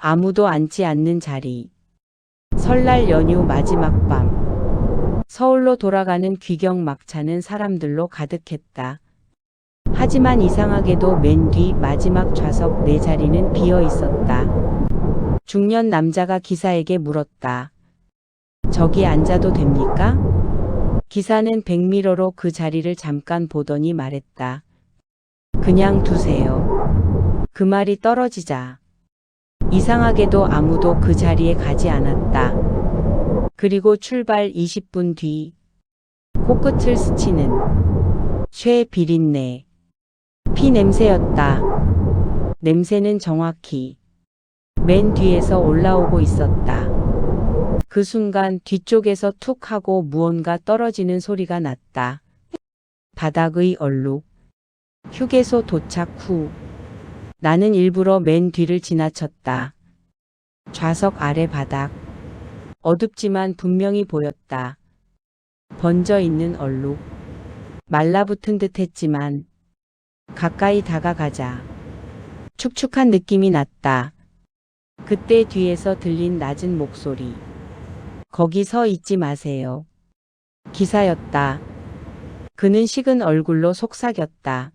아무도 앉지 않는 자리. 설날 연휴 마지막 밤. 서울로 돌아가는 귀경 막차는 사람들로 가득했다. 하지만 이상하게도 맨 뒤 마지막 좌석 내 자리는 비어 있었다. 중년 남자가 기사에게 물었다. 저기 앉아도 됩니까? 기사는 백미러로 그 자리를 잠깐 보더니 말했다. 그냥 두세요. 그 말이 떨어지자 이상하게도 아무도 그 자리에 가지 않았다. 그리고 출발 20분 뒤 코끝을 스치는 쇠 비린내. 피 냄새였다. 냄새는 정확히 맨 뒤에서 올라오고 있었다. 그 순간 뒤쪽에서 툭 하고 무언가 떨어지는 소리가 났다. 바닥의 얼룩. 휴게소 도착 후 나는 일부러 맨 뒤를 지나쳤다. 좌석 아래 바닥. 어둡지만 분명히 보였다. 번져 있는 얼룩. 말라붙은 듯 했지만 가까이 다가가자 축축한 느낌이 났다. 그때 뒤에서 들린 낮은 목소리. 거기 서 있지 마세요. 기사였다. 그는 식은 얼굴로 속삭였다.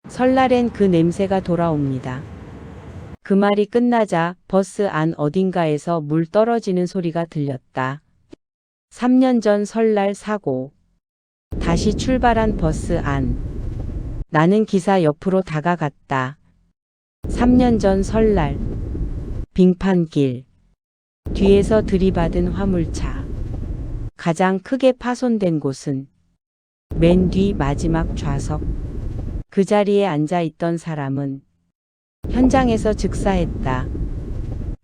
설날엔 그 냄새가 돌아옵니다. 그 말이 끝나자 버스 안 어딘가에서 물 떨어지는 소리가 들렸다. 3년 전 설날 사고. 다시 출발한 버스 안. 나는 기사 옆으로 다가갔다. 3년 전 설날. 빙판길. 뒤에서 들이받은 화물차. 가장 크게 파손된 곳은 맨 뒤 마지막 좌석. 그 자리에 앉아 있던 사람은 현장에서 즉사했다.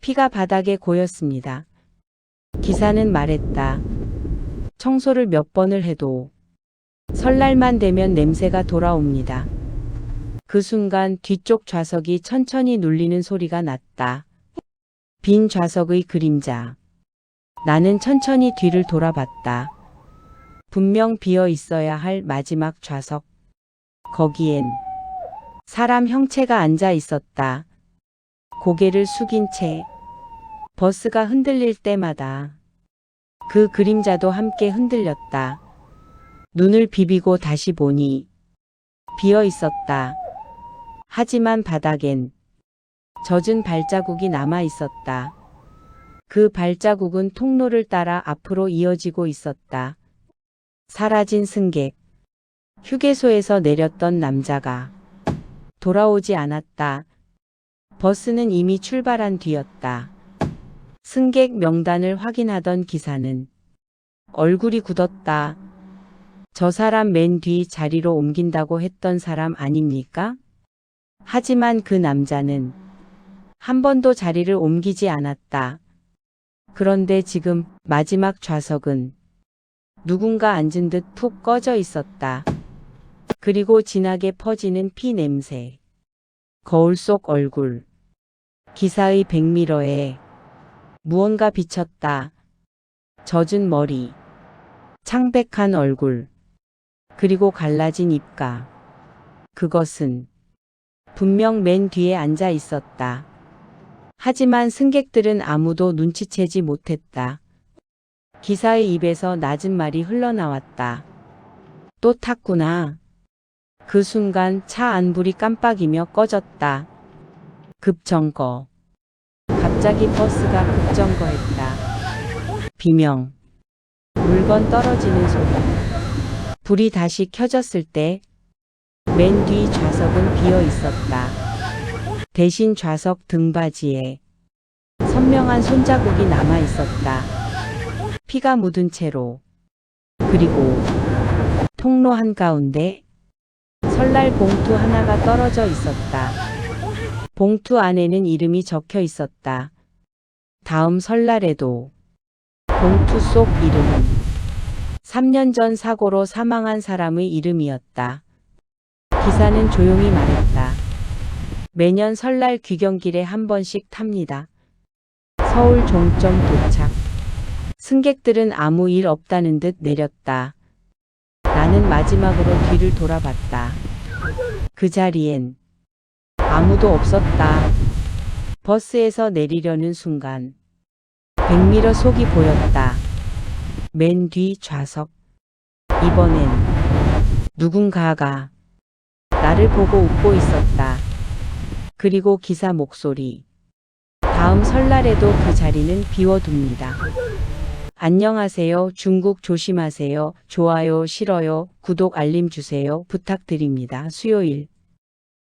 피가 바닥에 고였습니다. 기사는 말했다. 청소를 몇 번을 해도 설날만 되면 냄새가 돌아옵니다. 그 순간 뒤쪽 좌석이 천천히 눌리는 소리가 났다. 빈 좌석의 그림자. 나는 천천히 뒤를 돌아봤다. 분명 비어 있어야 할 마지막 좌석. 거기엔 사람 형체가 앉아 있었다. 고개를 숙인 채 버스가 흔들릴 때마다 그 그림자도 함께 흔들렸다. 눈을 비비고 다시 보니 비어 있었다. 하지만 바닥엔 젖은 발자국이 남아 있었다. 그 발자국은 통로를 따라 앞으로 이어지고 있었다. 사라진 승객. 휴게소에서 내렸던 남자가 돌아오지 않았다. 버스는 이미 출발한 뒤였다. 승객 명단을 확인하던 기사는 얼굴이 굳었다. 저 사람 맨 뒤 자리로 옮긴다고 했던 사람 아닙니까? 하지만 그 남자는 한 번도 자리를 옮기지 않았다. 그런데 지금 마지막 좌석은 누군가 앉은 듯 푹 꺼져 있었다. 그리고 진하게 퍼지는 피 냄새. 거울 속 얼굴. 기사의 백미러에 무언가 비쳤다. 젖은 머리. 창백한 얼굴. 그리고 갈라진 입가. 그것은 분명 맨 뒤에 앉아 있었다. 하지만 승객들은 아무도 눈치채지 못했다. 기사의 입에서 낮은 말이 흘러나왔다. 또 탔구나. 그 순간 차 안불이 깜빡이며 꺼졌다. 급정거. 갑자기 버스가 급정거했다. 비명. 물건 떨어지는 소리. 불이 다시 켜졌을 때 맨 뒤 좌석은 비어 있었다. 대신 좌석 등받이에 선명한 손자국이 남아 있었다. 피가 묻은 채로. 그리고 통로 한가운데 설날 봉투 하나가 떨어져 있었다. 봉투 안에는 이름이 적혀 있었다. 다음 설날에도. 봉투 속 이름은 3년 전 사고로 사망한 사람의 이름이었다. 기사는 조용히 말했다. 매년 설날 귀경길에 한 번씩 탑니다. 서울 종점 도착. 승객들은 아무 일 없다는 듯 내렸다. 나는 마지막으로 뒤를 돌아봤다. 그 자리엔 아무도 없었다. 버스에서 내리려는 순간 백미러 속이 보였다. 맨 뒤 좌석. 이번엔 누군가가 나를 보고 웃고 있었다. 그리고 기사 목소리. 다음 설날에도 그 자리는 비워둡니다. 안녕하세요. 중국 조심하세요. 좋아요, 싫어요, 구독, 알림 주세요. 부탁드립니다. 수요일